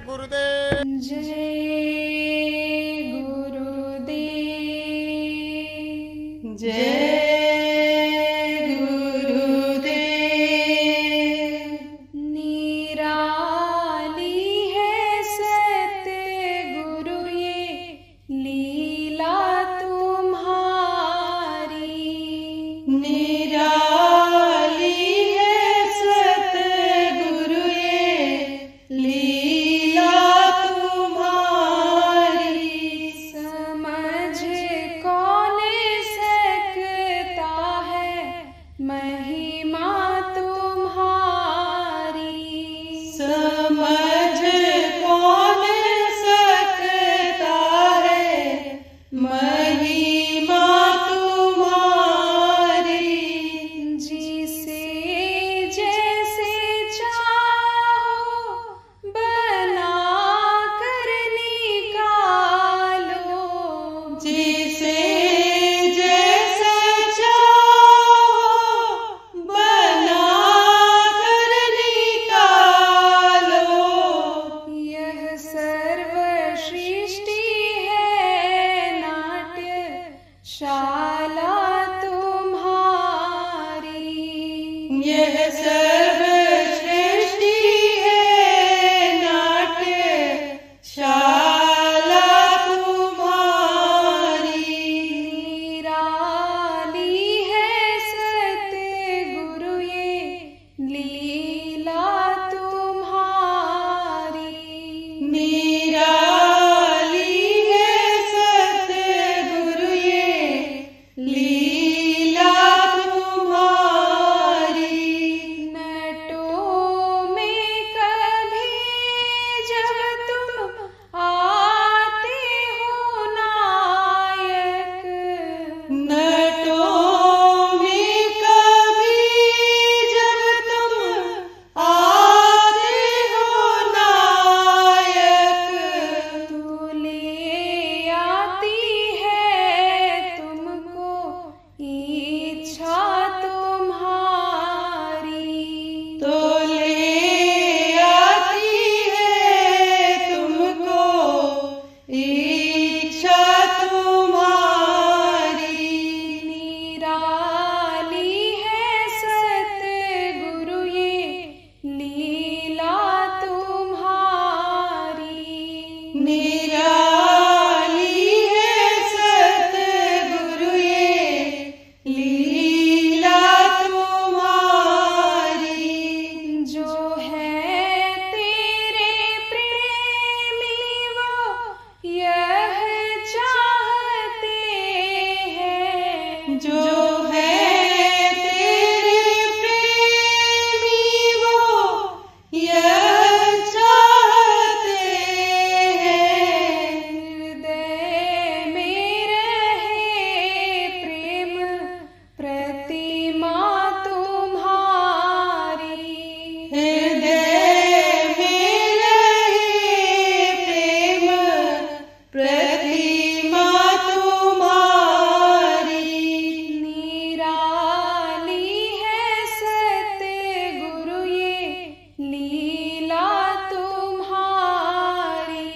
गुरुदेव। जय गुरुदेव। जय गुरुदेव। निराली है सतगुरु ये लीला तुम्हारी। निराली है सतगुरु ये लीला तुम्हारी। समझ कौन सकता है महिमा तुम्हारी। समझ कौन सकता है महिमा तुम्हारी। जिसे जैसे चाहो बना कर निकालो। जिसे जैसा चाहो बना कर निकालो। यह सर्व सृष्टि है नाट्यशाला तुम्हारी। यह सर्व सृष्टि है नाट्यशाला तुम्हारी। निराली है सतगुरु ये लीला तुम्हारी। निराली है सतगुरु ये लीला तुम्हारी। नटों में कभी जब तुम आते हो नायक। नटों में कभी जब तुम आते हो नायक। तो ले आती है तुमको इच्छा तुम्हारी। तो ले आती है तुमको इच्छा तुम्हारी। निराली है सतगुरु ये लीला तुम्हारी। निराली है सतगुरु ये लीला तुम्हारी। जो है तेरे प्रेमी वो यह चाहते हैं। जो है तेरे प्रेमी वो यह चाहते हैं। हृदय में रहे प्रेम प्रतिमा तुम्हारी। हृदय में रहे प्रेम प्रतिमा तुम्हारी। निराली है सतगुरु ये लीला तुम्हारी।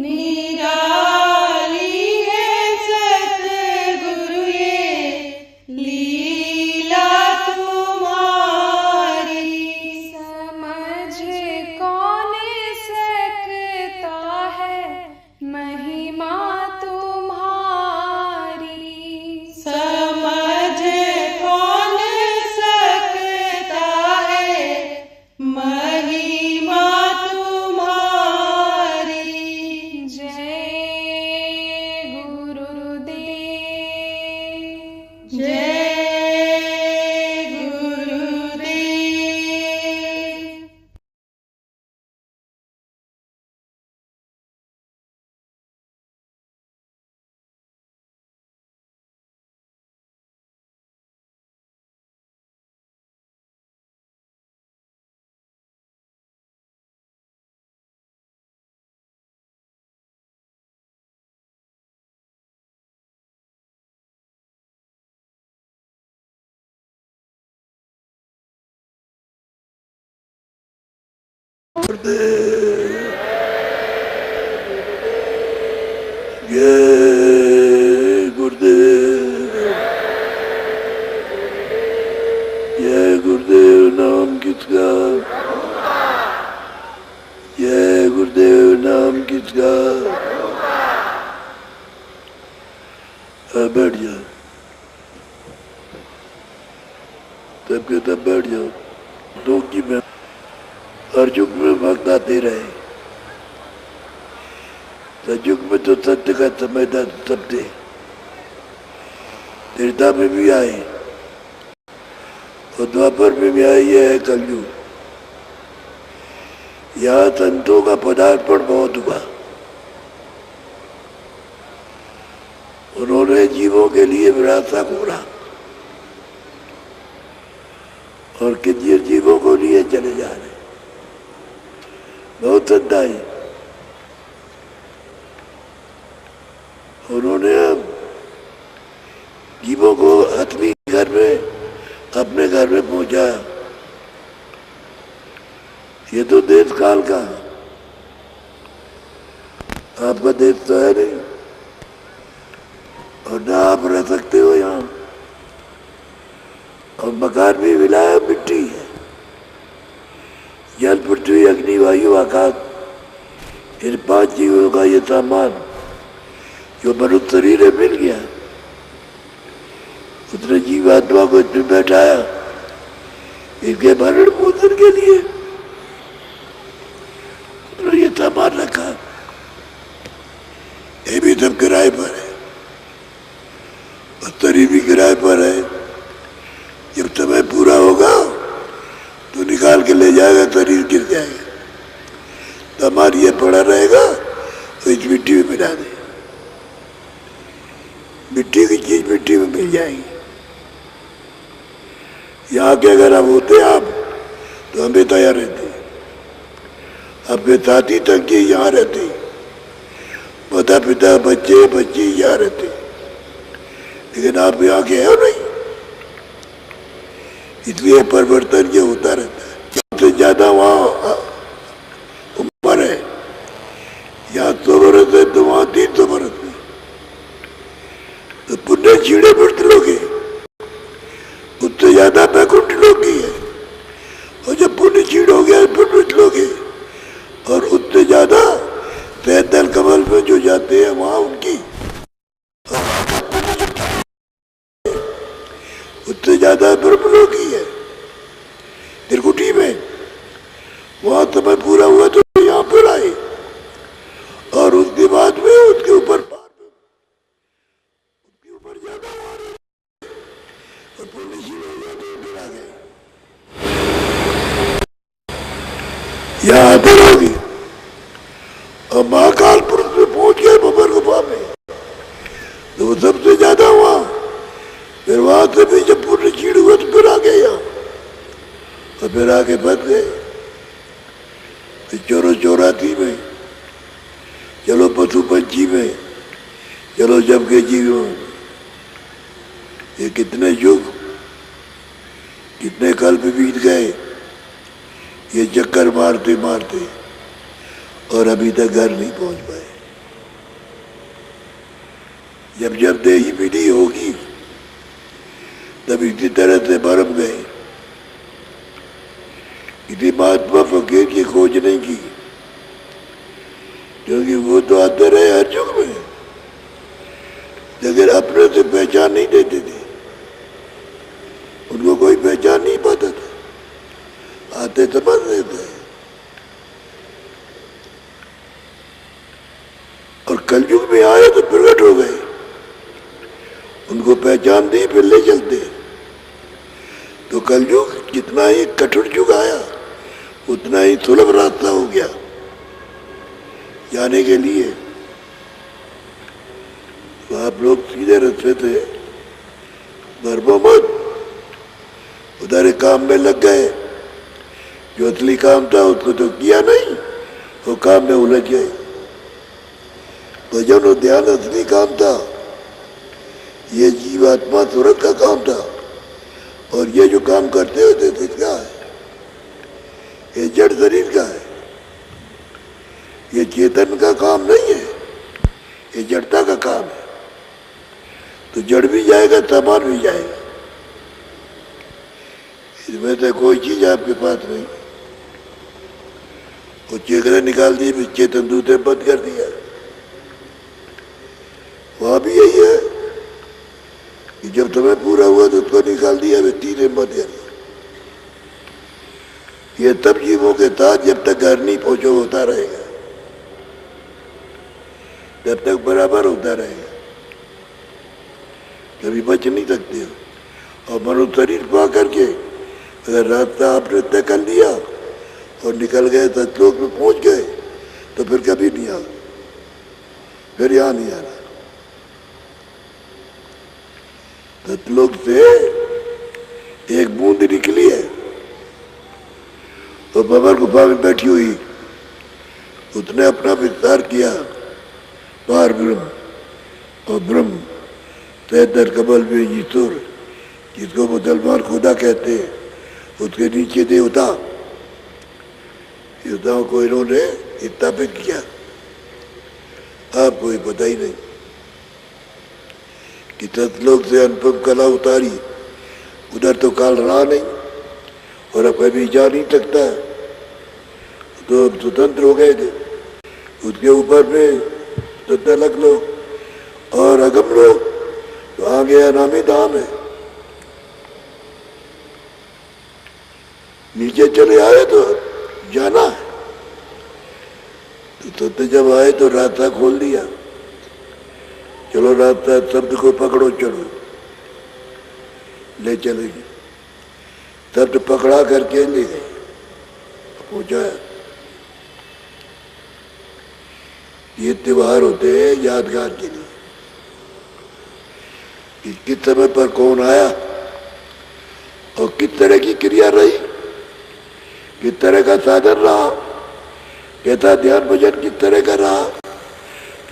निराली है सतगुरु ये लीला तुम्हारी। समझ कौन सकता है महिमा तुम्हारी। समझ कौन सकता है महिमा तुम्हारी। जय गुरुदेव। जय गुरुदेव। गुरुदेव। गुरुदेव नाम किसका। बैठ जाओ, तब के तब बैठ जाओ। दो की में हर युग में वक्त आते रहे। सतयुग में तो सत्य का समय था, सब थे। त्रेता में भी आए और द्वापर में भी आए। यह है कलयुग। यहाँ संतों का पदार्पण बहुत हुआ। उन्होंने जीवों के लिए विरासत खोला और कितने जीवों को लिए चले जा रहे। बहुत संत आए। उन्होंने जीवों को आत्मी घर में, अपने घर में पहुंचाया। ये तो देश काल का, आपका देश तो है नहीं और ना आप रह सकते हो यहाँ। और मकान भी मिलाया मिट्टी है। जल, पृथ्वी, अग्नि, वायु, आकाश, इन 5 जीवों का ये सामान जो मनुष्य शरीर में मिल गया, उसने जीवात्मा को इसमें बैठाया इनके भरण पोषण के लिए। तो ये सामान रखा, ये भी सब किराए पर है और शरीर भी किराए पर है। जब समय पूरा होगा तो निकाल के ले जाएगा, शरीर गिर जाएगा। सामान ये पड़ा रहेगा तो इस मिट्टी में मिला दे। मिट्टी की चीज मिट्टी में मिल जाएगी। यहाँ के अगर हम होते आप तो हमें तैयार रहते, अपने साथी तक ये यहाँ रहते, माता पिता बच्चे बच्चे यहाँ रहते। लेकिन आप यहाँ के हो नहीं, इसलिए परिवर्तन ये होता रहता है। सबसे ज्यादा वहाँ उम्र है, यहाँ 100 वर्ष है तो वहाँ 300 वर्ष है। तो पुण्य छीड़े मृत लोग है, उससे ज्यादा बैकुंठ लोग ही है। और जब पुण्य छीड़ हो गया फिर मृत लोग है, और उससे ज्यादा पैदल कमल में जो जाते हैं वहां उनकी, उससे ज्यादा ब्रह्म लोग ही है त्रिकुटी में। वहां समय पूरा हुआ तो यहाँ पर आए और उसके बाद में उसके ऊपर ज्यादा और पुण्य छीड़ हो गया तो फिर आ गए। यहाँ आते रहोगे और महाकाल पुरुष में पहुंच गए बबर गुफा में, तो वो सबसे ज्यादा हुआ। फिर वहां से भी जब पुण्य छीड़ हुआ तो फिर आ गए यहाँ और फिर आगे बच गए। फिर चोरो चौराती में, चलो पशु पंछी में, चलो जब के जीवों में। ये कितने युग, कितने कल्प बीत गए ये चक्कर मारते मारते, और अभी तक घर नहीं पहुंच पाए। जब जब देही मिली होगी तब इसी तरह से भरम गए। किसी महात्मा फकीर की खोज नहीं की, क्योंकि वो तो आते रहे हर युग में, लेकिन अपने से पहचान नहीं देते थे। उनको कोई पहचान नहीं पाता था, आते समझ लेते। और कलयुग में आए तो प्रकट हो गए, उनको पहचान दी फिर ले चलते। तो कलयुग जितना ही कठोर युग आया उतना ही सुलभ रास्ता हो गया जाने के लिए। तो आप लोग सीधे रास्ते थे, भरमो मत, उधर काम में लग गए। जो असली काम था उसको तो किया नहीं, वो काम में उलझ गए। भजन और ध्यान असली काम था, ये जीवात्मा सूरत का काम था। और ये जो काम करते होते थे क्या है, ये जड़ शरीर का है, ये चेतन का काम नहीं है, ये जड़ता का काम है। तो जड़ भी जाएगा, सामान भी जाएगा, इसमें से कोई चीज आपके पास नहीं। वो चेकरे निकाल दिए, बच्चे तंदूर बंद कर दिया। वहां भी यही है कि जब तुम्हें पूरा हुआ तो उसको निकाल दिया, व्यक्ति ने बंद कर दिया। ये तब जीवों के साथ जब तक घर नहीं पहुंचो होता रहेगा, जब तक बराबर होता रहेगा, कभी बच नहीं सकते हो। और मनुष्य शरीर पा करके अगर रास्ता आपने तय कर लिया और निकल गए, सतलोक में पहुंच गए, तो फिर कभी नहीं आ, फिर यहां नहीं आना। सतलोक से एक बूंद निकली है तो बबर गुफा में बैठी हुई, उसने अपना विस्तार किया पार ब्रह्म, और ब्रह्म तैदर कमल में ईश्वर, जिसको मुसलमान खुदा कहते हैं, उसके नीचे देवता, देवताओं को इन्होंने स्थापित किया। आपको ये पता ही नहीं कि सतलोक से अनुपम कला उतारी, उधर तो काल रहा नहीं और अब कभी जा नहीं सकता, तो अब स्वतंत्र हो गए थे। उसके ऊपर में अलग लोग और अगम लोग, तो आ गया नामी धाम है। नीचे चले आए तो जाना है, तो जब आए तो रास्ता खोल दिया, चलो रास्ता शब्द को पकड़ो, चलो ले चलेगी। शब्द पकड़ा करके ले गए, पहुंचाया। ये त्योहार होते हैं यादगार के लिए कि किस समय पर कौन आया और किस तरह की क्रिया रही, किस तरह का साधन रहा, कैसा ध्यान भजन किस तरह का रहा,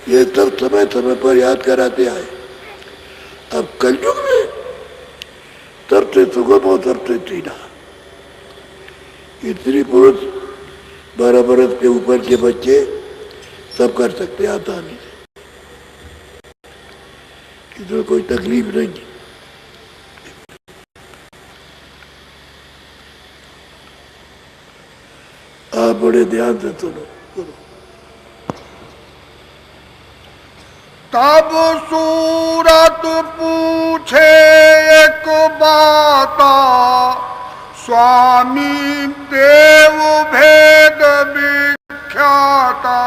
ये सब समय समय पर याद कराते आए। अब कलयुग में सबसे सुगम और सबसे सीधा, स्त्री पुरुष 12 बरस के ऊपर के बच्चे सब कर सकते आसानी से, इसमें कोई तकलीफ नहीं। आप बड़े ध्यान से सुनो। तब सूरत पूछे एक बाता, स्वामी देव भेद विख्याता।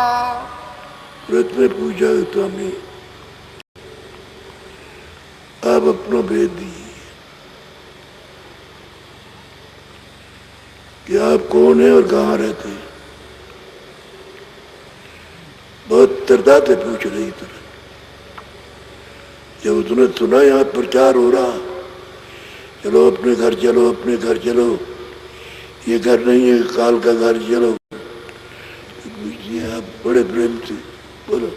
व्रत में पूछा स्वामी आप अपना भेद दीजिए कि आप कौन है और कहाँ रहते हैं। बहुत श्रद्धा से पूछ रही थी। जब उसने सुना यहाँ प्रचार हो रहा, चलो अपने घर चलो, अपने घर चलो, ये घर नहीं है काल का घर, चलो। आप बड़े प्रेम से बोलो।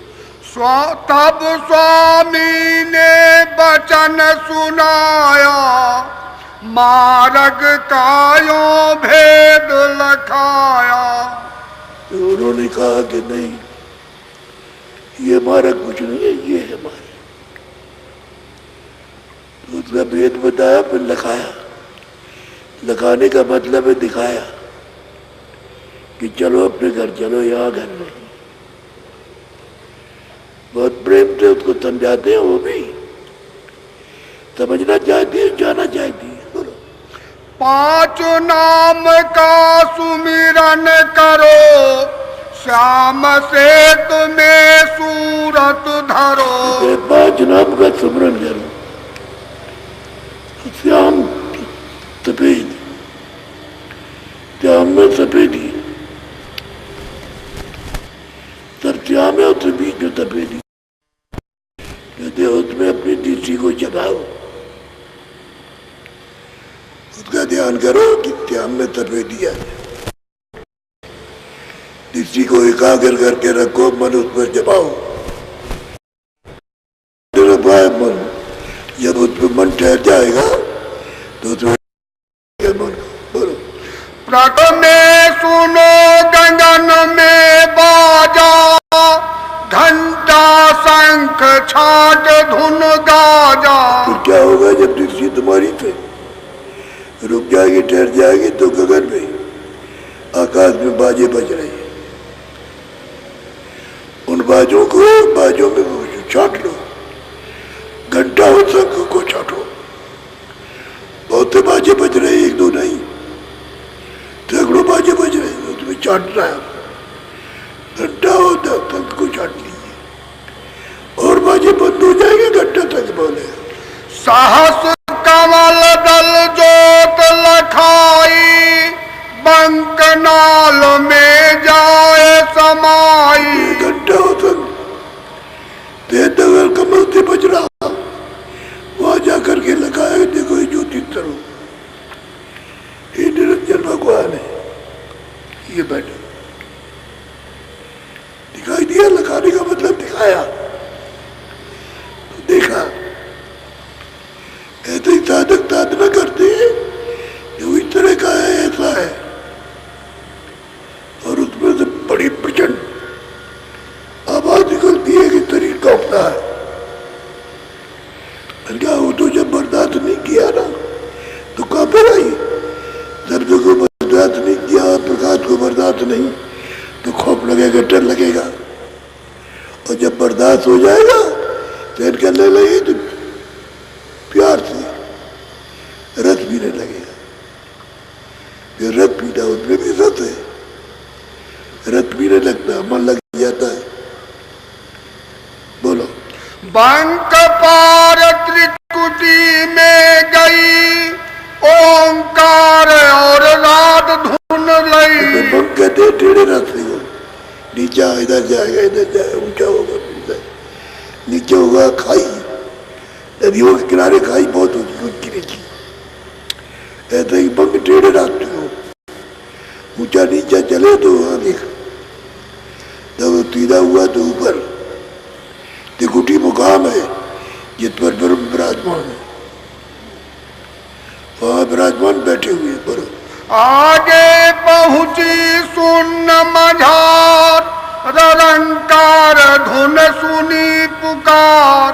तब स्वामी ने वचन सुनाया, मार्ग कायों भेद लखाया। तो उन्होंने कहा कि नहीं, ये मार्ग कुछ नहीं है, ये है मार्ग। तो उसका भेद बताया, फिर लखाया। लखाने का मतलब है दिखाया कि चलो अपने घर चलो, यहाँ घर नहीं। बहुत प्रेम से उसको समझाते हैं, वो भी समझना चाहती है, जाना चाहती है। बोलो। 5 नाम का सुमिरन करो, श्याम से तुम्हें सूरत धरो। 5 नाम का सुमिरन करो, श्याम सफेद, श्याम में सफेदी, सब श्याम है, उसके बीच में सफेदी। कहते उसमें अपनी दृष्टि को जगाओ, उसका ध्यान करो कि श्याम में सफेदी है। दृष्टि को एकाग्र करके रखो, मन उस पर जमाओ। मन जब उस पर मन ठहर जाएगा तो उसमें मन बोलो। प्रथम में सुनो गगन में बाजा, घंटा शंख छाट धुन गाजा। तो क्या होगा जब दृष्टि तुम्हारी से रुक जाएगी, ठहर जाएगी, तो गगन में आकाश में बाजे बज रहे हैं। बाजू को बाजू में छाट लो, घंटा हो शंख को छाटो। बहुत से बाजे बज रहे, एक दो नहीं, सैकड़ों बाजे बज रहे, उसमें चाटना है। घंटा हो शंख को छाट लीजिए और बाजे बंद हो जाएंगे, घंटा तक बोले। सहस कमल दल जोत लखाई, बंकनाल में जाए समाई। घंटा हो शंख तेज अगर कमल से बज रहा, वहां जाकर के लगाया, देखो ये ज्योति तरो, ये निरंजन भगवान है, ये बैठे। दिखाई दिया, लगाने का मतलब दिखाया, तो देखा। ऐसे ही साधक साधना करते हैं, जो इस तरह का है ऐसा है, और उसमें से बड़ी प्रचंड आवाज निकलती है कि शरीर कांपता है। क्या वो तो जब बर्दाश्त नहीं किया ना तो कांपेगा ही। शब्द को बर्दाश्त नहीं किया, प्रकाश को बर्दाश्त नहीं, तो खौफ लगेगा, डर लगेगा। और जब बर्दाश्त हो जाएगा तो करने लगे तो प्यार से रस पीने लगेगा। फिर रस पीना, उसमें भी रस है, रस पीने लगता है, मन लग जाता है। बोलो। बंक पार त्रिकुटी में गई, ओंकार और रात धुन लई। बंक कहते हैं टेढ़े रास्ते को, नीचा इधर जाएगा, इधर जाएगा, ऊंचा होगा, नीचे होगा खाई, नदियों के किनारे खाई बहुत होती, ऊंची नीची। ऐसे ही बंक टेढ़े रास्ते को, ऊंचा नीचा चले तो वहां देख, जब सीधा हुआ तो ऊपर त्रिकुटी मुकाम है जिस पर ब्रह्म विराजमान है, वहां विराजमान बैठे हुए पर। आगे पहुंची सुन मझार, रंकार धुन सुनी पुकार।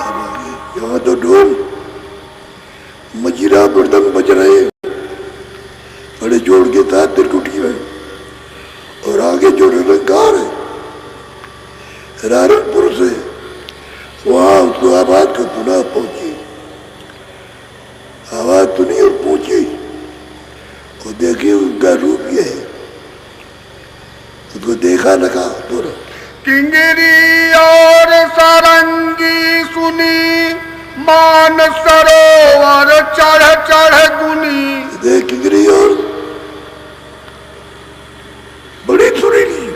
यहाँ तो ढोल मजीरा मृदंग बज रहे बड़े जोड़ के साथ त्रिकुटी में, और आगे जो रंकार है, रारण पुरुष है, वहां उसको आवाज को सुना, पहुंची आवाज सुनी और पहुंची, और देखिए उनका रूप ये है, उसको देखा लगा। बोलो। किंगरी और सारंगी सुनी, मान सरोवर चढ़ चढ़ गुनी। देख किंगरी और बड़ी सुरीली,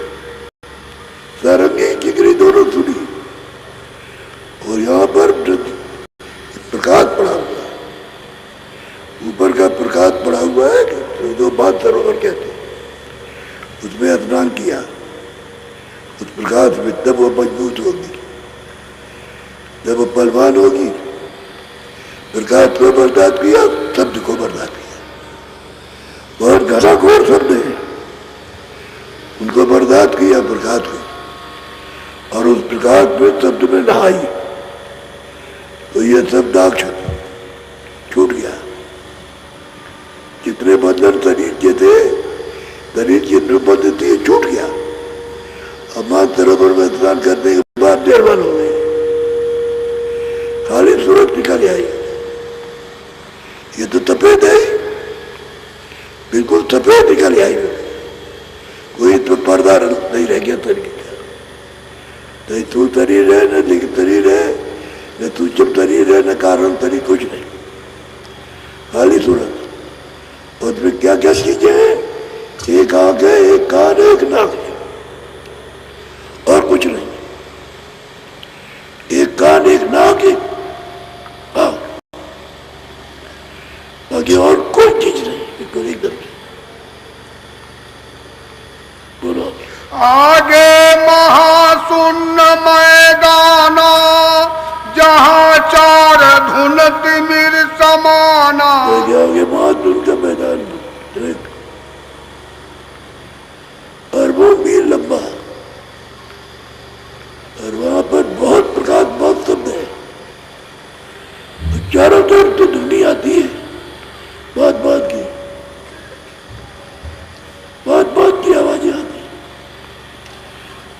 सारंगी किंगरी दोनों सुनी, और यहाँ पर प्रकाश पड़ा हुआ है, ऊपर का प्रकाश पड़ा हुआ है, जो बात सरोवर कहते हैं, उसमें स्नान किया, उस प्रकाश में, तब वो मजबूत होगी, जब वो पहलवान होगी। प्रकाश को बर्दाश्त किया, शब्द को बर्दाश्त किया, बहुत घना घोर शब्द है, उनको बर्दाश्त किया प्रकाश को, और उस प्रकाश में शब्द में नहाई, तो ये सब दाग छूट गया। जितने बंधन शरीर के थे, शरीर की निर्बंध थी, छूट गया। अब मां सरोवर में स्नान करने के बाद निर्मल हो गई, खाली सूरत निकल आई। ये तो सफेद है, बिल्कुल सफेद निकल आई, कोई तो पर्दा नहीं रह गया शरीर का। नहीं तू शरीर है, न लिंग शरीर है, न तू जब शरीर है, न कारण शरीर, कुछ नहीं, खाली सूरत। और उसमें क्या क्या चीजें हैं? एक आंख है, एक कान है, एक नाक है, और कुछ नहीं। एक कान, एक नाक, एक आंख, बाकी और कोई चीज नहीं, बिल्कुल एकदम से। बोलो। आगे महाशून्य मैदाना, जहाँ चार धुन तिमिर समाना। आगे महाशून्य का मैदान, अरबों मील लंबा, और वहां पर बहुत प्रकाश, बहुत शब्द है, चारों तरफ तो ध्वनि आती है, बात बात की आवाजें आती,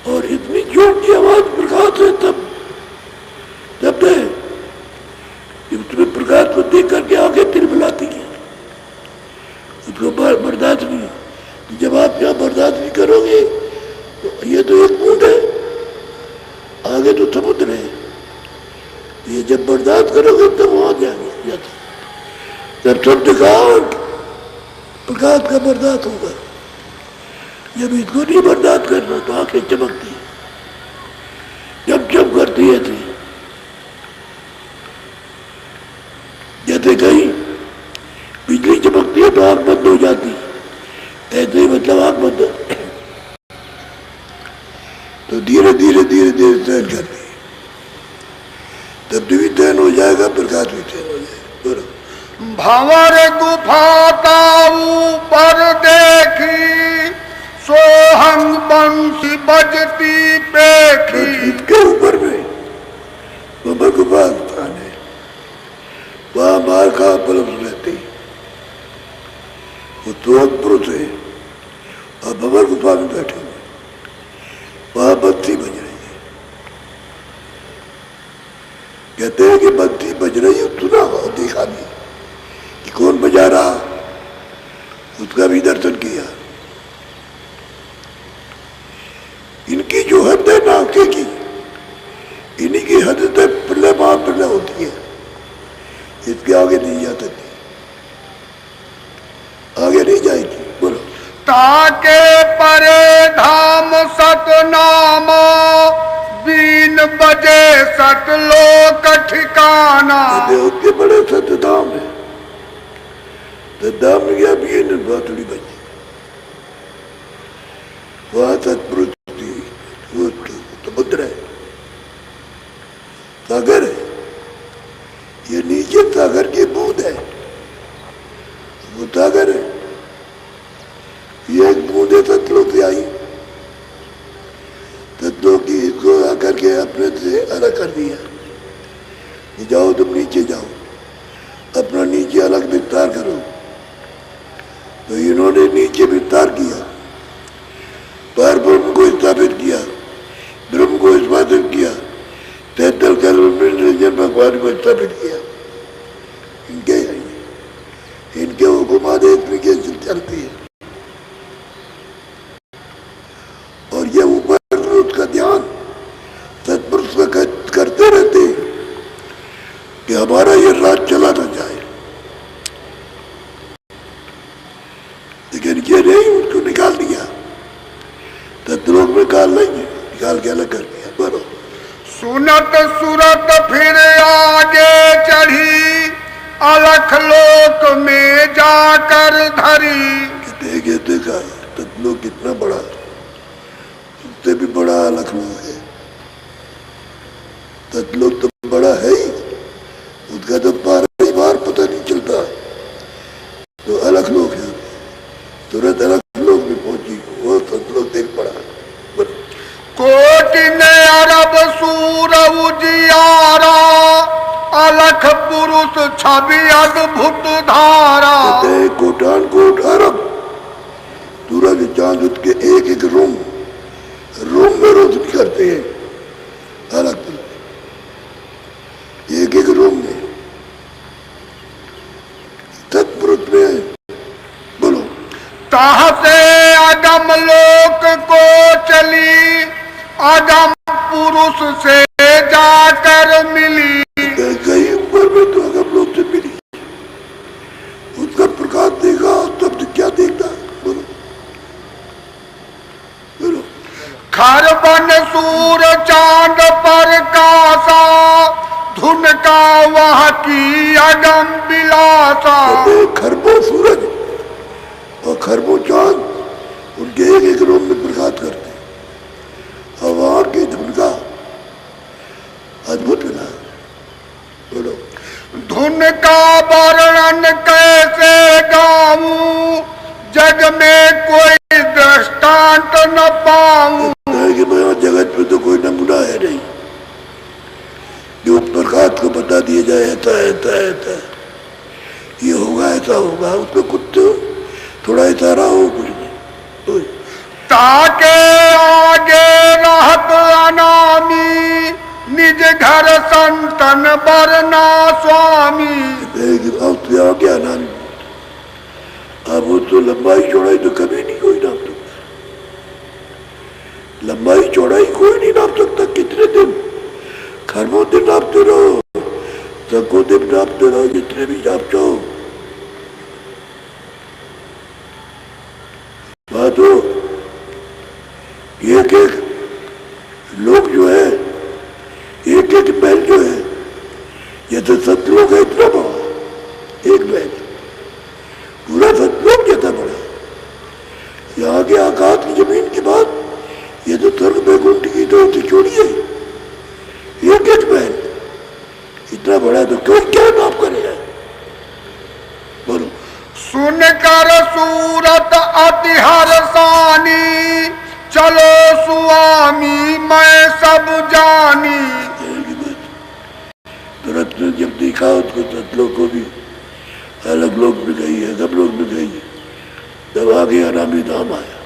और इतनी जोर की आवाज प्रकाश जब बर्दाश्त करोगे तब वहां जाएंगे, जब सब दिखाओ प्रकाश का बर्दाश्त होगा। जब इसको नहीं बर्दाश्त करना तो आंखें चमकती है, जब जब करती है थी जैसे कहीं बिजली चमकती है तो आंख बंद हो जाती, ऐसे ही मतलब आंख बंद हो तो धीरे धीरे धीरे धीरे सहन करती है, तब भी सहन हो जाएगा, प्रकाश भी सहन हो जाएगा। भंवर गुफा ताऊ पर देखी, सोहंग बंसी बजती पेखी। इसके ऊपर में भंवर गुफा स्थान है, वहां मार का पलट रहती, वो तुरंत पुरुष है और भंवर गुफा में बैठे हुए, वहां बंसी बज रही है। कहते हैं कि बंसी बज रही है, सुना हो देखा भी कि कौन बजा रहा, उसका भी दर्शन किया। इनकी जो हद है नाके की, इन्हीं की हद से प्रलय महाप्रलय होती है, इसके आगे नहीं जा सकती, आगे नहीं जाएगी। बोलो। ताके परे धाम सतनामा, बीन बजे सतलोक ठिकाना। उसके बड़े सतधाम है, सतधाम गया भी बातुड़ी बजी, वहां सतपुरुष वो समुद्र है, सागर है, ये नीचे सागर की बूंद है, वो सागर है, ये एक बूंद है सतलोक से आई, सतलोक की इसको आकर के अपने से अलग कर दिया, जाओ तुम नीचे जाओ, अपना नीचे अलग विस्तार करो। तो इन्होंने नीचे विस्तार किया, पर ब्रह्म को स्थापित किया, ब्रह्म को स्थापित किया, 73 करोड़ निरंजन भगवान को स्थापित किया। इनके हुकुमादेश में कैसे चलती है, और ये ऊपर उसका ध्यान सत्पुरुष का करते रहते कि हमारा ये राज चला ना जाए, लेकिन ये नहीं, उसको निकाल दिया, सतलोक में निकाल के अलग कर दिया। बोलो। सुनत सुरत फिर आगे चढ़ी, अलख लोक में जाकर धरी। कहते देखा सतलोक कितना बड़ा, उससे भी बड़ा अलख लोक है, सतलोक तो बड़ा है ही, उसका तो बार पता नहीं चलता, तो अलख लोक है, तुरंत अलग लोक में पहुंची, वो सतलोक देख पड़ा। कोटि ने अरब सूर उजियारा, अलख पुरुष छवि अद्भुत धारा। कोटान कोट अरब सूरज चांद उसके एक एक रूम में रोशनी करते हैं, अलग एक एक रूम में सतपुरुष में। बोलो। ताह से अगम लोक को चली, अगम पुरुष से जाकर मिली। कहीं ऊपर में तो अगम लोक से मिली, उसका प्रकाश देखा, तब क्या देखता। बोलो बोलो। खरबन सूर चांद पर कासा, धुन का वह की अगम बिलासा। खरबों सूरज और खरबों चांद उनके एक एक रूम में प्रकाश करते, और वहां की धुन का अद्भुत बना। बोलो। धुन का वर्णन कैसे गाऊं, जग में कोई दृष्टांत न पाऊं। कि जगत में तो कोई नमूना है नहीं जो उस प्रकाश को बता दिया जाए, ऐसा ऐसा ऐसा ये होगा, ऐसा होगा, उसमें कुछ तो थोड़ा इशारा हो, कुछ नहीं। ताके आगे रहत अनामी, निज घर संतन बरना स्वामी। अब तो यहाँ क्या नाम, अब वो तो लंबाई चौड़ाई तो कभी नहीं कोई नाप सकता, लंबाई चौड़ाई कोई नहीं नाप सकता। कितने दिन खरबों दिन नापते रहो, सबको दिन नापते रहो, जितने भी नाप चाहो। बात हो एक एक लोग जो है, एक एक बैल जो है, ये तो सतलोक है इतना बड़ा, एक बैल पूरा सतलोक जैसा बड़ा। यहाँ के आकाश की जमीन की बात, ये तो स्वर्ग बैकुंठ की तो छोड़ी है। एक एक बैल इतना बड़ा, तो क्यों क्या नाप करेगा? बोलो। सुनकर सूरत अति हर्षानी, चलो स्वामी मैं सब जानी। तुरंत ने जब देखा उसको सतलोक को भी, अलग लोग भी गई है, सब लोग भी गई है। जब आगे आरामी धाम आया,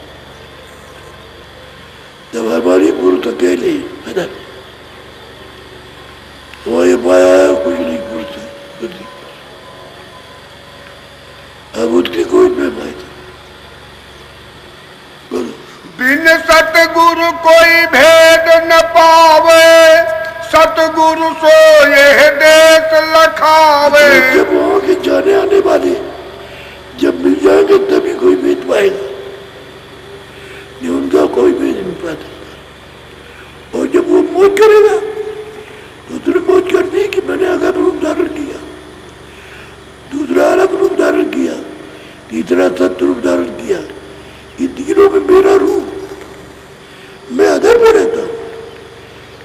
जब हमारी पुरुष अकेले है ना, वो ये पाया कुछ नहीं पुरुष, अब उसकी कोई में पाई थी। बोलो। बिन सतगुरु कोई भेद न पावे, सतगुरु सोए देश लखावे। जब वहां के जाने आने वाले जब मिल जाएंगे तभी कोई भेद पाएगा, नहीं उनका कोई भेद नहीं पाता। और जब वो मौज करेगा तो उसने मौज करनी कि मैंने अलग रूप धारण किया, दूसरा अलग रूप धारण किया, तीसरा सत्य रूप धारण किया। ये तीनों में मेरा रूप, मैं अधर में रहता हूँ,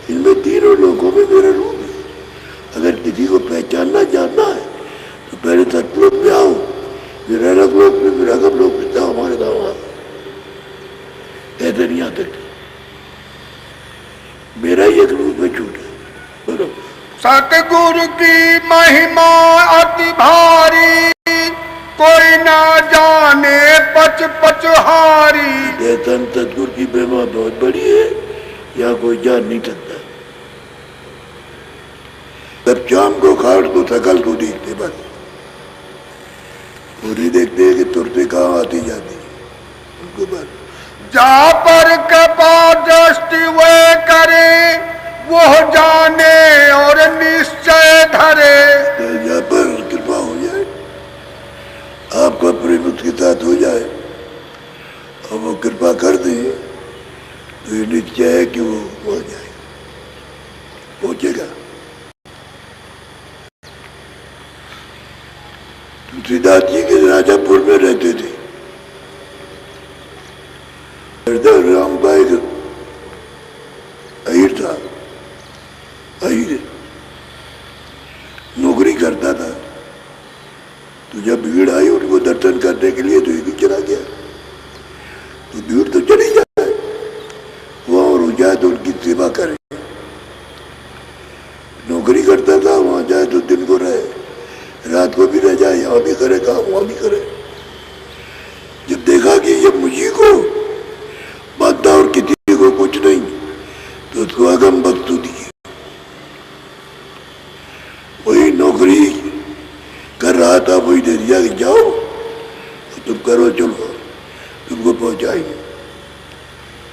इनमें तीनों लोगों में मेरा रूप है। अगर किसी को पहचानना जानना है तो पहले सतलोक में आओ, फिर अलग लोक में, फिर अगम लोक में जाओ, हमारे गाँव आओ। ऐसे नहीं आ सकते, मेरा ही एक रूप में छूट है। बोलो। सतगुरु की महिमा अति भारी, कोई ना जाने पच पच हारी। ये संत सतगुरु की महिमा बहुत बड़ी है, यहाँ कोई जान नहीं सकता। तब शाम को खाड़ को सकल को देखते, बस पूरी देखते हैं कि तुरते कहाँ आती जाती उनको। बस जा पर कृपा दृष्टि वे करे, वो जाने और निश्चय धरे। जहाँ पर कृपा हो जाए, आपका प्रेम उसके साथ हो जाए और वो कृपा कर दे, तो ये निश्चय है कि वो हो जाए, पहुंचेगा। तुलसीदास जी के राजापुर में रहते थे। राम का एक अहिर था, अहिर नौकरी करता था। तो जब भीड़ आई उनको दर्शन करने के लिए, तो ये भी चला गया। तो भीड़ तो चली जाए, वहां और हो जाए तो उनकी सेवा करे। नौकरी करता था, वहां जाए तो दिन को रहे, रात को भी रह जाए, यहाँ भी करे काम, वहां भी करे। जब देखा कि ये मुझी को बांधता और किसी को कुछ नहीं, तो उसको अगम वस्तु दी। वही नौकरी कर रहा था, वही दे दिया कि जाओ तो तुम करो, चलो तुमको पहुंचाएंगे।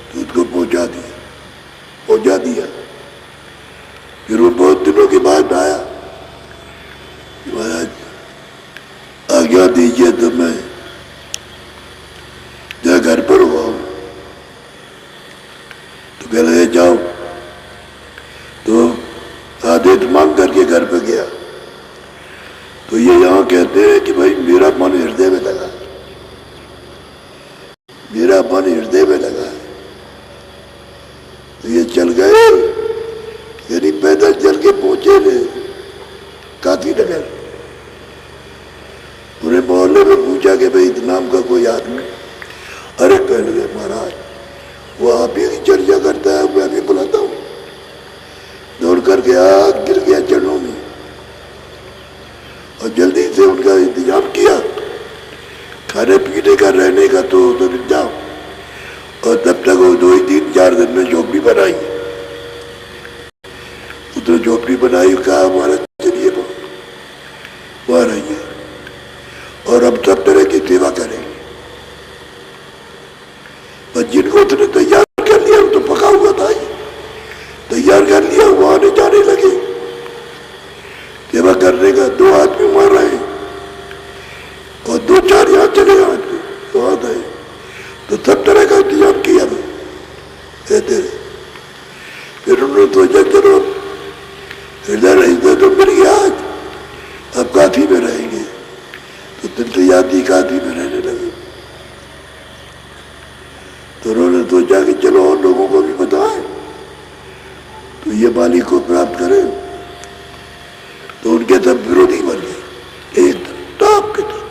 तो उसको पहुंचा दिया। फिर वो बहुत दिनों के बाद आया, महाराज आज्ञा दीजिए तो मैं जहाँ घर पर हुआ हूँ। तो कह रहे जाओ। तो आदेश मांग करके घर पे गया। तो ये यहाँ कहते हैं कि भाई मेरा मन हृदय में लगा, मेरा मन हृदय में लगा। तो ये चल गए, यानी पैदल चल के पहुंचे थे काशी नगर। पूरे मोहल्ले में पूछा कि भाई इस नाम का कोई आदमी? अरे कहने लगे महाराज वो आप ही की चर्चा करता है, मैं भी बुलाता हूँ। दौड़ करके गिर गया चरणों में और जल्दी से उनका इंतजाम किया, खाने पीने का, रहने का तो इंतजाम। और तब तक वो 2-3-4 दिन में झोपड़ी बनाई। तो झोपड़ी बनाई, कहा हमारा चलिए वहां रहिए और हम सब तरह की सेवा करेंगे। पर जिनको उसने तैयार कर लिया, तो पका हुआ था, तैयार कर लिया, वो आने जाने लगे। सेवा था, 2 आदमी मार रहे हैं और 2-4 यहाँ चले आदमी वहां आए, तो सब तरह का इंतजाम किया था कहते रहे। फिर उन्होंने सोचा चलो इधर इधर तो मिल गया आज, अब काशी में रहेंगे, तो तीर्थयात्री काशी में रहने लगे। तो उन्होंने सोचा कि चलो और लोगों को भी बताएं तो ये मालिक को प्राप्त करें। तो उनके सब विरोधी बन गए एक टॉप के तरफ,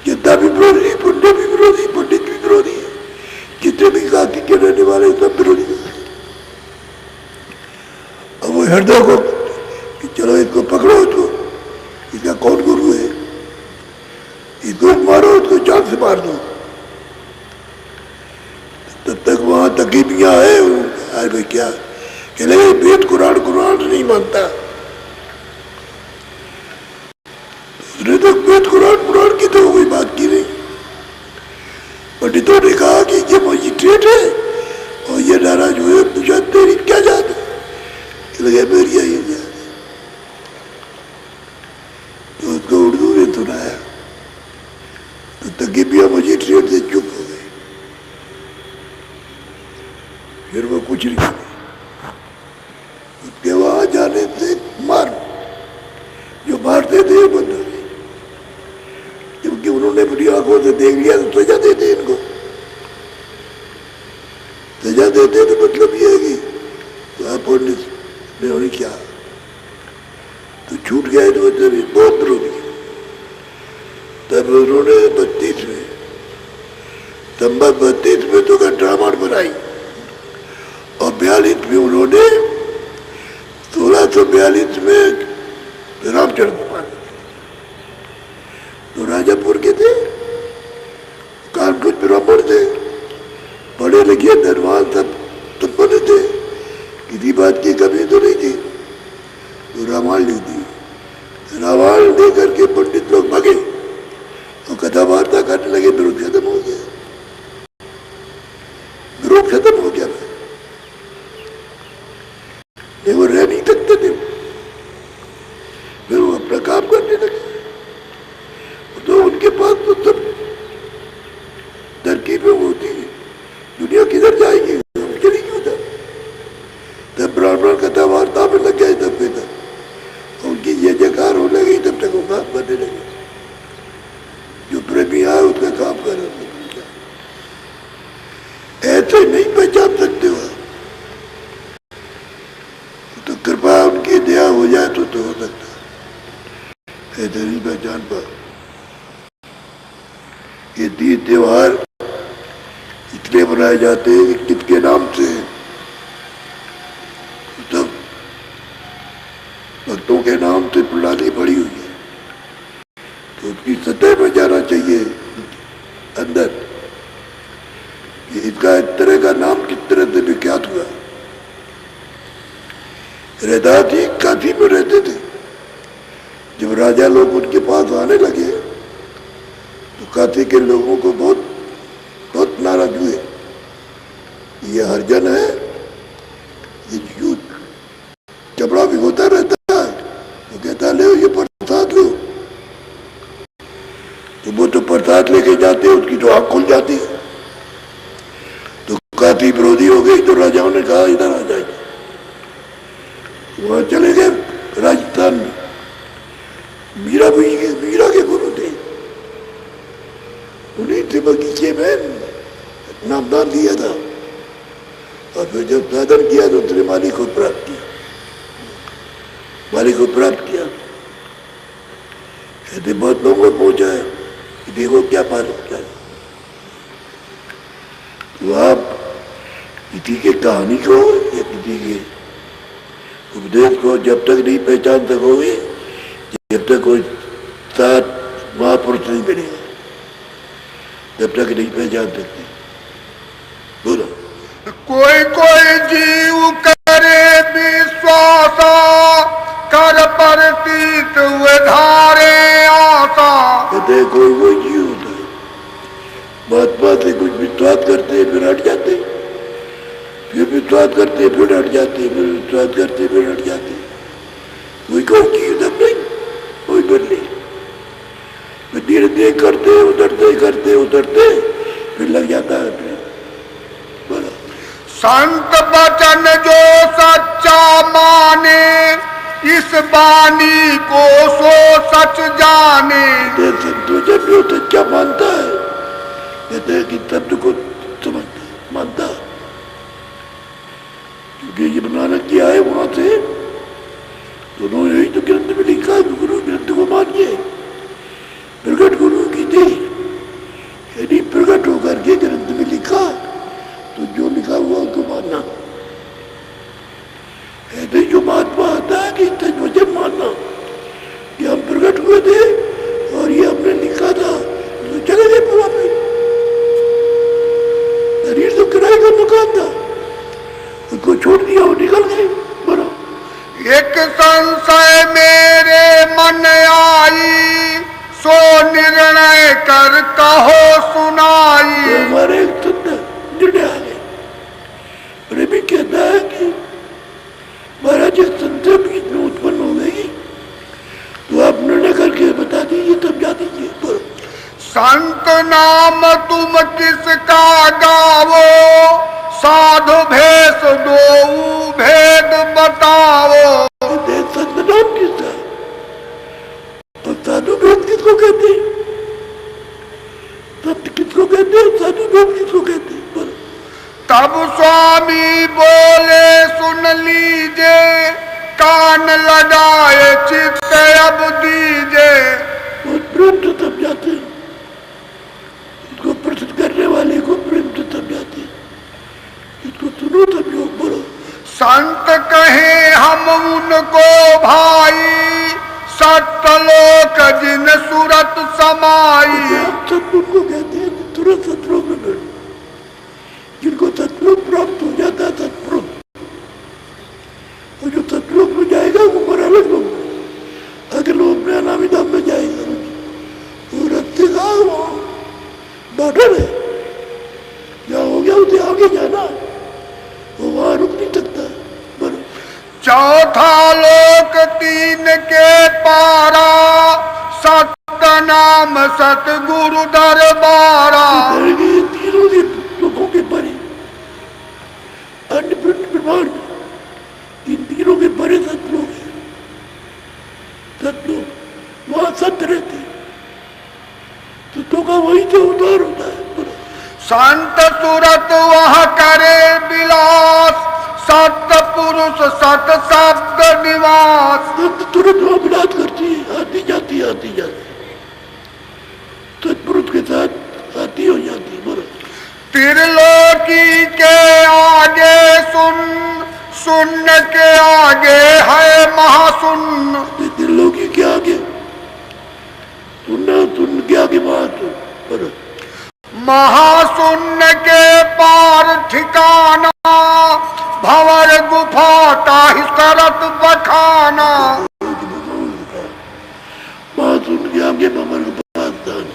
जितना भी विरोधी, पुण्य भी विरोधी, पंडित भी विरोधी है, जितने भी काशी के रहने वाले सब विरोधी है। अब वो हृदय को कि चलो इसको पकड़ो, तो इसका कौन गुरु है, इसको मारो, इसको जान से मार दो। तब तक वहां तकीबियां है, अरे भाई क्या कह लगे वेद कुरान नहीं मानता, उसने तो वेद कुरान की तो कोई बात की नहीं। पंडितों ने कहा कि ये मजिस्ट्रेट है और ये नाराज हुए, पूछा तेरी क्या जात है, लगे मेरी यही जात है। तो उसको उर्दू में सुनाया, तो तकीबिया मजिस्ट्रेट से चुप हो गए, फिर वो कुछ नहीं करे। उसके वहां जाने से मार, जो मारते थे बंद हो गए, क्योंकि उन्होंने अपनी आंखों से देख लिया तो सजा देते इनको। सजा देते तो मतलब ये है कि तो आप ने क्या तो छूट गए, तो मतलब बहुत विरोधी। तब उन्होंने 32 में, सितंबर 32 में तो ड्रामा बनाई और 42 में उन्होंने 1642 में रामचंद्र भगवान तो राजापुर के थे, कानपुर ब्राह्मण थे, पढ़े लिखे धनवान सब संपन्न थे, किसी बात की कमी तो नहीं थी। तो रामायण लिख दी, रामायण दे करके पंडित लोग भागे और कथा वार्ता करने लगे, विरोध खत्म हो गया, विरोध खत्म हो गया। वो रह नहीं सकते थे, फिर वो अपना काम करने लगे। तो उनके पास तो सब तरकीबें होती है, दुनिया किधर जाएगी, मुश्किल ही क्यों था। तब ब्राह्मण कथा वार्ता में लग गए, तब तक उनकी ये जयकार होने लगी, तब तक वो काम करने लगे। जो प्रेमी आए उसका काम कर रहे, ऐसे नहीं पहचान सकते हो। तो कृपा उनकी दया हो जाए तो हो सकता है, ऐसे नहीं पहचान पा। ये 3 त्योहार इसलिए बनाए जाते हैं कि किसके नाम से, तब भक्तों के नाम से प्रणाली पड़ी हुई है, तो उसकी सतह में जाना चाहिए अंदर कि इसका इस तरह का नाम किस तरह से विख्यात हुआ। रैदास जी काशी में रहते थे, जब राजा लोग उनके पास आने लगे तो काशी के लोगों को बहुत बहुत नाराज हुए। ये हरिजन है, ये कपड़ा भिगोता रहता है, तो कहता ले ये प्रसाद लो, तो वो तो प्रसाद लेके जाते, उसकी तो आँख खुल जाती है। तो काशी विरोधी हो गई, तो राजाओं ने कहा इधर आ जाएगी। वहां चले गए राजस्थान में, मीरा के गुरु थे, उन्हीं से बगीचे में नामदान दिया था, और फिर जब साधन किया तो उसने मालिक को प्राप्त किया, मालिक को प्राप्त किया। ऐसे बहुत लोगों को पहुंचा है कि देखो क्या पालन किया। तो आप किसी के कहानी को या किसी के उपदेश को जब तक नहीं पहचान सकोगे, जब तक कोई 7 महापुरुष नहीं बनेगा, जब तक नहीं पहचान सकते। बोलो। कोई कोई जीव करे विश्वास, कर प्रतीत हुए धारे आशा। कहते कोई जीव होता है, महात्मा से कुछ विश्वास करते हैं, फिर हट जाते हैं, फिर विश्वास करते फिर हट जाते, फिर विश्वास करते फिर हट जाते। कोई जीव तब नहीं। मिल ली। धीरे धीरे करते उतरते फिर लग जाता है ट्रेन। बोलो संत वचन जो सच्चा माने, इस बानी को सो सच जाने। संत वचन जो सच्चा मानता है, कहते हैं कि शब्द को समझता मानता, क्योंकि ये नानक जी आए वहां से, तो उन्होंने यही तो ग्रंथ में लिखा है, गुरु ग्रंथ को मानिए। प्रगट गुरु की थी, यदि प्रगट होकर के ग्रंथ में लिखा तो जो लिखा हुआ उसको मानना। ऐसे जो महात्मा आता है कि सच वचन मानना कि हम प्रगट हुए थे और ये हमने लिखा था, तो चले गए पूरा पे। शरीर तो किराए का मकान था, उसको छोड़ दिया और निकल गए। बड़ा एक संशय मेरे मन आई, सो निर्णय कर कहो सुनाई। तो हमारे एक निर्णय आ गए। प्रेमी कहता है कि महाराज एक संशय बीच में उत्पन्न हो गई, तो आप निर्णय करके बता दीजिए, समझा दीजिए। संत नाम तुम किसका गावो, साधु भेष दो भेद बताओ। संत नाम किसका और साधु भेद किसको कहते हैं? संत किसको कहते हैं, साधु भेद किसको कहते हैं? तब स्वामी बोले सुन लीजे, कान लगाए चित्त अब दीजे। बहुत प्रेम से समझाते हैं, इसको प्रसिद्ध करने वाले को प्रेम से समझाते हैं, इसको सुनो समझो। बोलो संत कहे हम उनको भाई, सत्यलोक जिन सूरत समाई। आप सतलोक को कहते हैं, तुरंत सतलोक में बैठो, जिनको सतलोक प्राप्त हो जाता है सतलोक, और जो सतलोक में जाएगा वो पर अलग लोग, अगर लोग में अनामी धाम में जाएगा, वो रस्ते का बॉर्डर है, क्या हो गया उसे आगे जाना, वो वहां रुक नहीं सकता। बरो चौथा लोक तीन के पारा, सत्य नाम सतगुरु दरबारा। तीनों के लोगों के परे अन्य ब्रह्मांड, इन तीनों के परे सतलोक है। सतलोक वहां सत्य रहते, सत्यों का वही से उद्धार होता है। संत सूरत वह करे विलास, सत्य पुरुष सत शब्द निवास। संत तुरंत वहां विलास करती है, आती जाती सतपुरुष के साथ आती हो जाती। बोलो त्रिलोकी के आगे सुन, शून्य के आगे है महाशून्य। त्रिलोकी के आगे सुनना, सुन के आगे महाशून्य। बोलो महाशून्य के पार ठिकाना, भंवर गुफा ताहि करत बखाना। महाशून्य के आगे भंवर गुफा स्थान,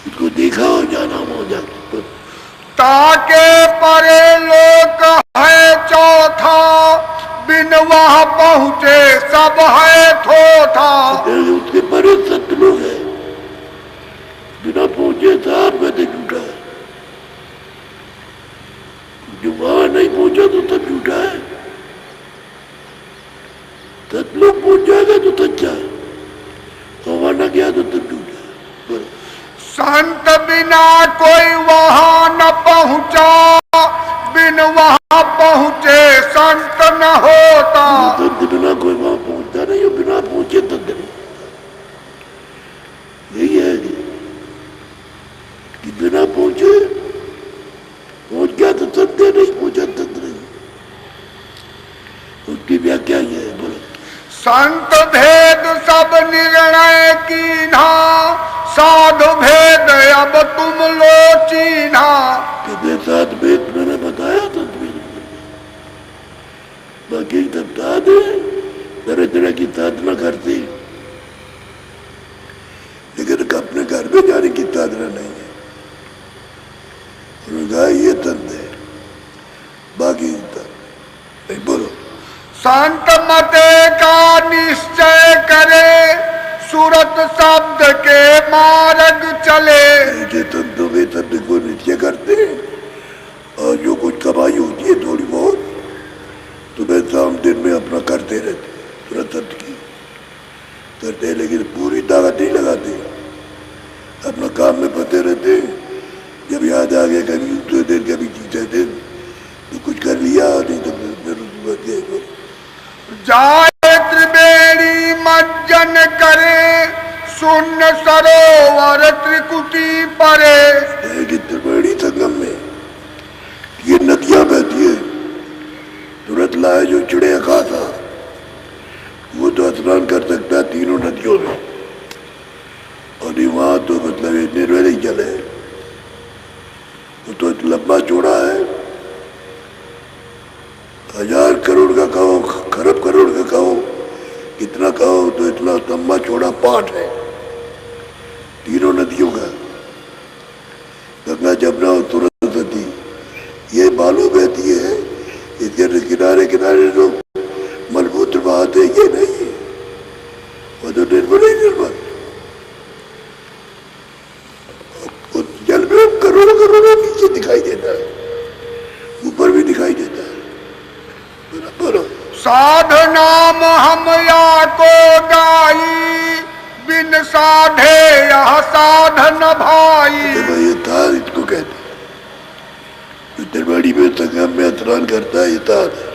इसको देखा हो जाना हो जाता। ताके परे लोक है चौथा, बिन वहां पहुंचे सब है थोथा। उसके परे सतलोक है, बिना पहुंचे साथ में झूठा है, जो वहां नहीं पहुंचा तो सब झूठा है। सतलोक पहुंच जाएगा तो सच्चा है, और वहां न गया तो सब झूठा है। संत बिना कोई वहां न पहुंचा, बिन वहां पहुंचे संत न होता। संत बिना कोई वहां पहुंचता नहीं, और बिना पहुंचे संत नहीं। यही है कि बिना पहुंचे पहुंच गया तो संत नहीं, पहुंचा संत नहीं। उसकी व्याख्या यह है। बोलो संत भेद सब निर्णय कीन्हा, साधु भेद अब तुम लो चीन्हा। कहते सात भेद मैंने बताया था तुम्हें, बाकी सब साधु तरह तरह की साधना करती, लेकिन अपने घर में जाने की साधना नहीं है। ये तंत्र है, बाकी नहीं। बोलो संत मते का निश्चय करे, सूरत शब्द के मार्ग चले। ऐसे संतों के शब्द को नित्य करते हैं और जो कुछ कमाई होती है थोड़ी बहुत सुबह शाम दिन में अपना करते रहते, सूरत शब्द की करते, लेकिन पूरी ताकत नहीं लगाते, अपना काम में फंसे रहते। जब याद आ गया कभी दूसरे दिन कभी तीसरे दिन तो कुछ कर लिया, नहीं तो फिर जाए त्रिवेणी मज्जन करे, शून्य सरोवर त्रिकुटी परे। त्रिवेणी संगम में ये नदियां बहती है, तुरंत लाए जो चिड़िया खाता वो तो स्नान कर सकता है तीनों नदियों में, और वहां तो मतलब ये निर्वैल ही जल है, वो तो लंबा चौड़ा है, 1000 करोड़ का कहो, खरब करोड़ का कहो, कितना कहो तो इतना लंबा चौड़ा पाठ है तीनों नदियों का, गंगा जमुना और सरस्वती। ये बालू बहती है, इसके किनारे किनारे लोग मलबूत्र बहाते, ये नहीं है, वो तो निर्मल ही निर्मल। जल में करोड़ों करोड़ों नीचे दिखाई देता है, ऊपर भी दिखाई देता है। बोलो साधनाम हम या को गाई, बिन साधे यह साधन भाई। ये तार इसको कहते हैं, त्रिवेणी में संगम में स्नान करता है, ये तार है,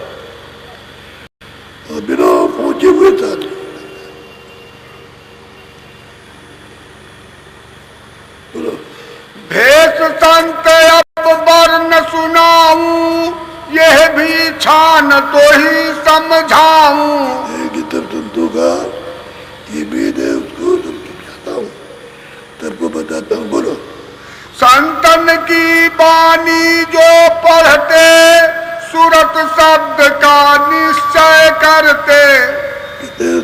और बिना पहुंचे हुए तार। बोलो भेष संत अब वर्ण सुनाऊं, यह भी छान तो ही समझाऊं। तब संतों का ये वेद है, उसको समझाता हूँ, तब को बताता हूँ। बोलो संतन की बानी जो पढ़ते, सूरत शब्द का निश्चय करते।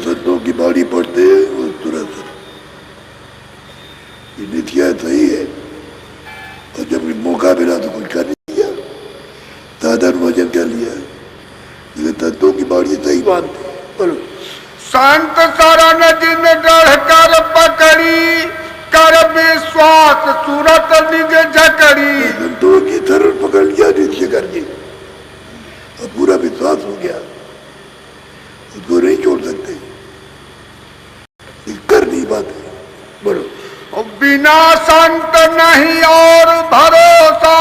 संतों की बाणी पढ़ते हैं वो तुरंत ये नित्या सही है, और जब मौका मिला तो कुछ कर लिया, साधन वजन कर लिया, लेकिन संतों की बाणी सही मानते। बोलो संत शरण जिन डढ़ कर पकड़ी, कर विश्वास सूरत निज झकड़ी। संतों की शरण पकड़ लिया नित्य करके, और पूरा विश्वास हो गया, उसको नहीं छोड़ सकते, कर नहीं पाते। बोलो बिना संत नहीं और भरोसा,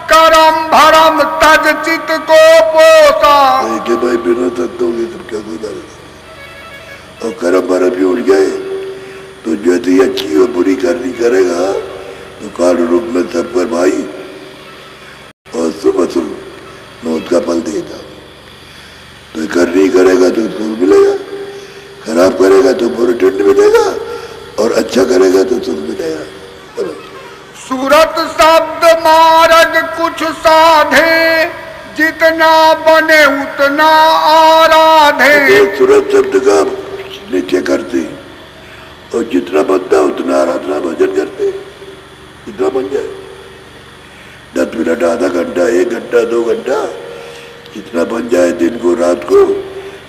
करम भरम तज चित को पोसा। कि भाई बिना संतों के तुम क्या गुजार, और कर्म भरम भी उड़ गए तो यदि अच्छी और बुरी करनी करेगा तो काल रूप में सब पर भाई, और शुभ अशुभ में उसका फल देगा। तो कर नहीं करेगा तो उसको मिलेगा, खराब करेगा तो बुरे दंड मिलेगा, और अच्छा करेगा तो सुख मिलेगा। बोलो सूरत शब्द मार्ग कुछ साधे, जितना बने उतना आराधे। तो सूरत शब्द का नित्य करते, और जितना बनता उतना आराधना भजन करते, जितना बन जाए, 10 मिनट, आधा घंटा, 1 घंटा, 2 घंटा, जितना बन जाए दिन को रात को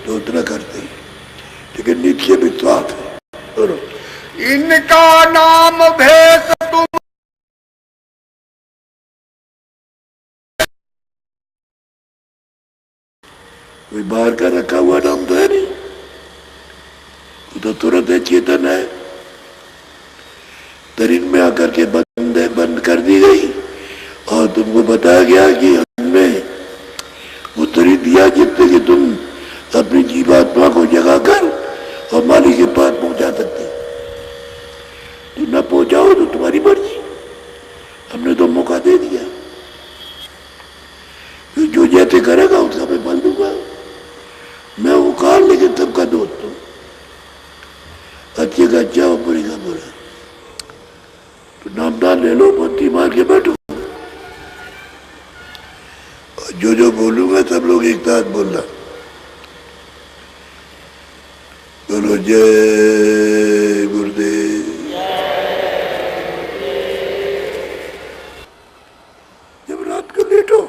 तो उतना करते, लेकिन नित्य विश्वास है। बोलो इनका नाम भेष तुम, कोई बाहर का रखा हुआ नाम तो है नहीं, वो तो तुरंत है, चेतन है। तरीन में आकर के बंद कर दी गई, और तुमको बताया गया कि हमने वो तरीन दिया जिससे कि तुम अपनी जीवात्मा को जगाकर और मालिक के पास पहुंचा सकते। तुम ना पहुंचाओ तो तुम्हारी मर्जी, हमने तो मौका दे दिया, जो जैसे करेगा उसका मैं बल दूंगा। मैं वो काल, लेकिन सबका दोस्त हूं, अच्छे का अच्छा और बुरी का बुरा। तो नामदान ले लो, पत्ती मार के बैठो, और जो बोलूंगा सब लोग एक साथ बोलना। बोलो जय गुरुदेव। जब रात को लेटो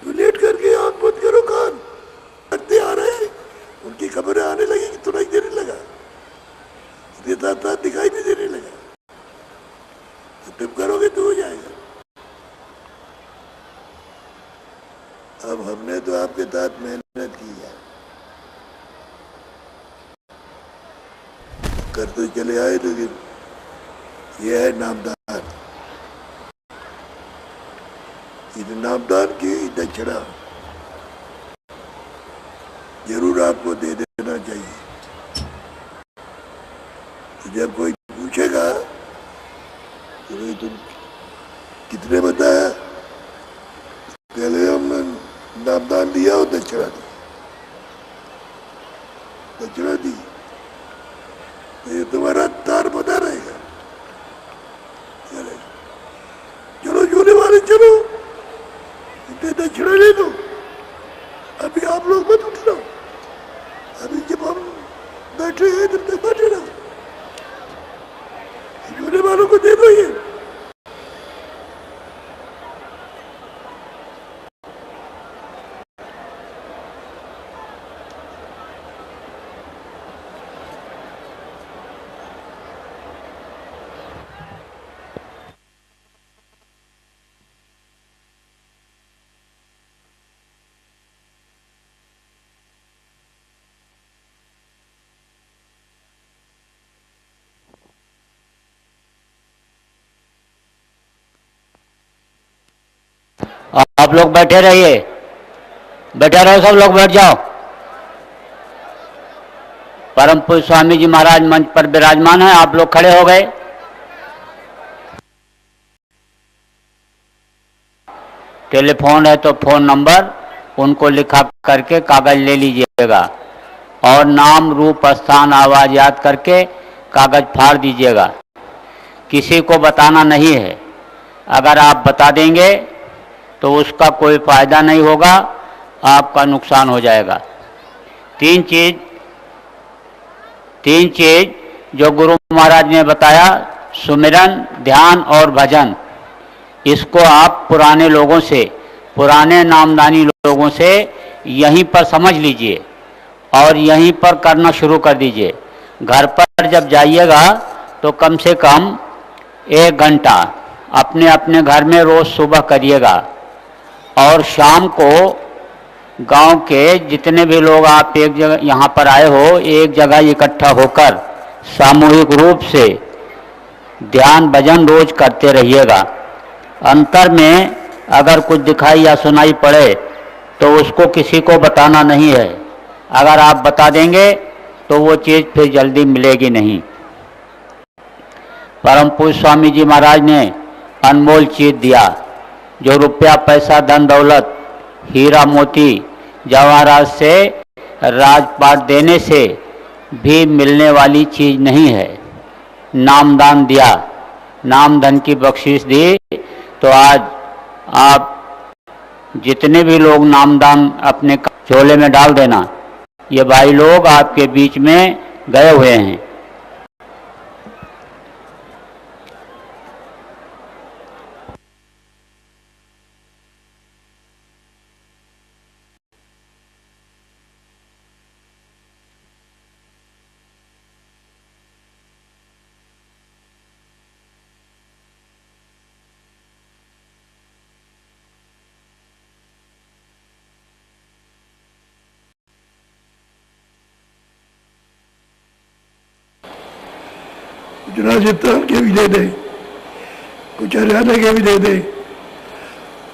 तो लेट करके आंख बंद करो, कान करते आ रहे हैं, उनकी खबरें आने लगेगी, तो नहीं देने लगा मैंने तो आपके साथ मेहनत की है, करते चले आए, लेकिन ये है नामदान। इस नामदान की दक्षिणा जरूर आपको दे देना चाहिए। तो जब कोई पूछेगा तो भाई तुम कितने बताया, पहले हमने नामदान दिया और दक्षिणा दी, दक्षिणा दी, तो ये तुम्हारा तार बता रहेगा। चलो जोने वाले चलो, इतने दक्षिणा ले लो, अभी आप लोग मत उठना, अभी जब हम बैठे हैं तब तक बैठे रहो, जोने वालों को दे दो ये। आप लोग बैठे रहिए, बैठे रहो, सब लोग बैठ जाओ। परम पूज्य स्वामी जी महाराज मंच पर विराजमान हैं, आप लोग खड़े हो गए। टेलीफोन है तो फोन नंबर उनको लिखा करके कागज ले लीजिएगा और नाम रूप स्थान आवाज याद करके कागज फाड़ दीजिएगा। किसी को बताना नहीं है, अगर आप बता देंगे तो उसका कोई फायदा नहीं होगा, आपका नुकसान हो जाएगा। तीन चीज जो गुरु महाराज ने बताया, सुमिरन, ध्यान और भजन, इसको आप पुराने लोगों से, पुराने नामदानी लोगों से यहीं पर समझ लीजिए और यहीं पर करना शुरू कर दीजिए। घर पर जब जाइएगा तो कम से कम 1 घंटा अपने अपने घर में रोज सुबह करिएगा और शाम को गांव के जितने भी लोग आप एक जगह यहाँ पर आए हो, एक जगह इकट्ठा होकर सामूहिक रूप से ध्यान भजन रोज करते रहिएगा। अंतर में अगर कुछ दिखाई या सुनाई पड़े तो उसको किसी को बताना नहीं है, अगर आप बता देंगे तो वो चीज़ फिर जल्दी मिलेगी नहीं। परम पूज्य स्वामी जी महाराज ने अनमोल चीज दिया, जो रुपया पैसा धन दौलत हीरा मोती जवाहरात से राजपाट देने से भी मिलने वाली चीज नहीं है। नामदान दिया, नाम धन की बख्शीश दी, तो आज आप जितने भी लोग नामदान अपने झोले में डाल देना। ये भाई लोग आपके बीच में गए हुए हैं। कुछ राजस्थान के भी दे दे, कुछ हरियाणा के भी दे दे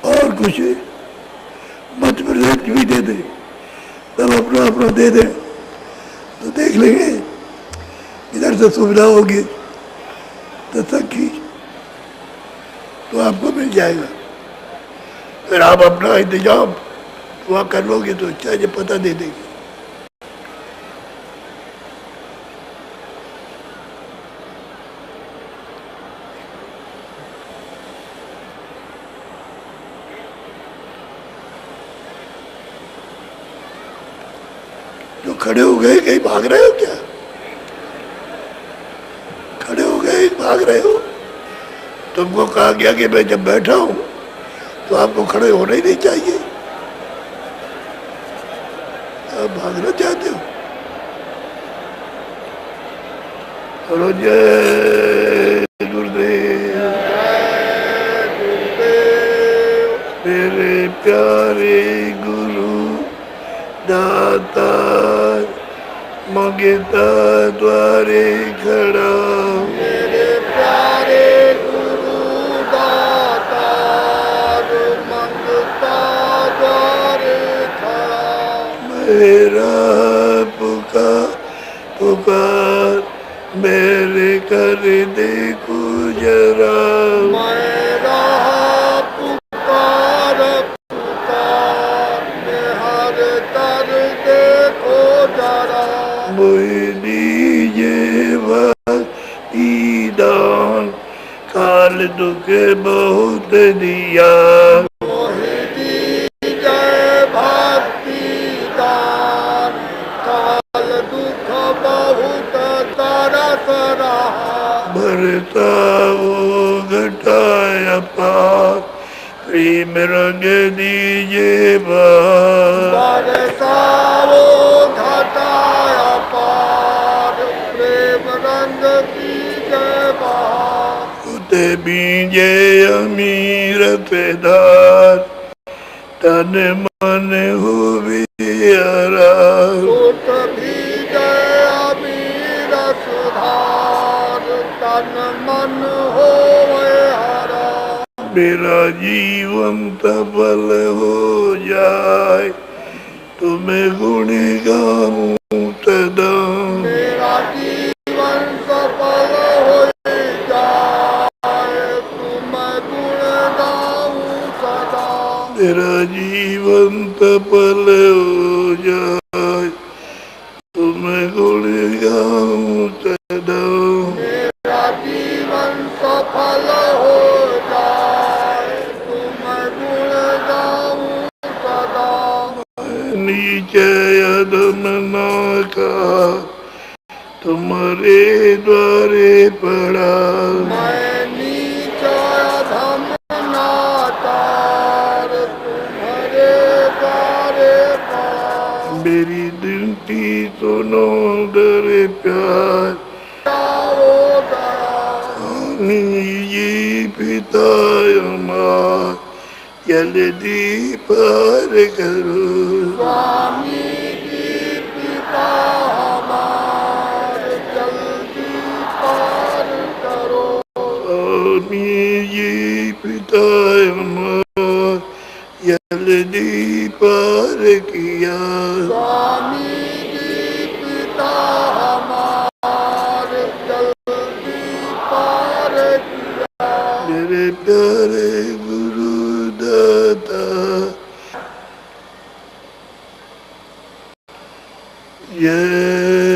और कुछ मध्य प्रदेश के भी दे दे, तब अपना अपना दे दे तो देख लेंगे इधर से सुविधा होगी दस्तक की तो आपको मिल जाएगा। फिर आप अपना इंतजाम वहाँ कर लोगे तो चाहे पता दे देंगे। जो खड़े हो गए, कहीं भाग रहे हो क्या? खड़े हो गए, भाग रहे हो? तुमको कहा गया कि मैं जब बैठा हूं तो आपको खड़े होना ही नहीं चाहिए, आप भागना चाहते हो। और जय गुरुदेव, मेरे प्यारे गुरु दातार मंगता द्वारे खड़ा मेरे प्यारे गुरु दातार मंगता द्वारे खड़ा मेरा पुकार मेरे कर देखो जरा मेरा पुकार हर कर देखो जरा दीजे दान काल दुख बहुत दिया मोहिनी जय भक्ति दान काल दुख बहुत तरस रहा भरता वो घटाया पार प्रेम रंग दीजे बार बरसाओ घटाया पार प्रेम रंग की जय बहार उते बीजे अमीर पेदार तन मन हो बियारा उठ भी जय अमीर सुधार तन मन हो हरा मेरा जीवन सफल हो जाए तुम्हें गुण गाऊं सदा मेरा जीवन सफल हो जाए तुम गुण गाऊं सदा मेरा जीवन सफल हो जाए तुम्हें गुण गाऊं सदा मेरा जीवन सफल हो जाए तुम गुण गाऊं सदा नीचे अदम ना का तुम्हारे द्वारे पड़ा मैं नीचा धम नातार तुम्हारे द्वारे पड़ा मेरी दिलती सुनो दर प्यार जाओ दया ये पिता अमार जल्दी पार करो स्वामी जी पिता हमारे जल्दी पार करो स्वामी ये पिता अमार जल्दी पार किया स्वामी जी पिता हमारे जल्दी पार किया मेरे प्यारे गुरु दाता जय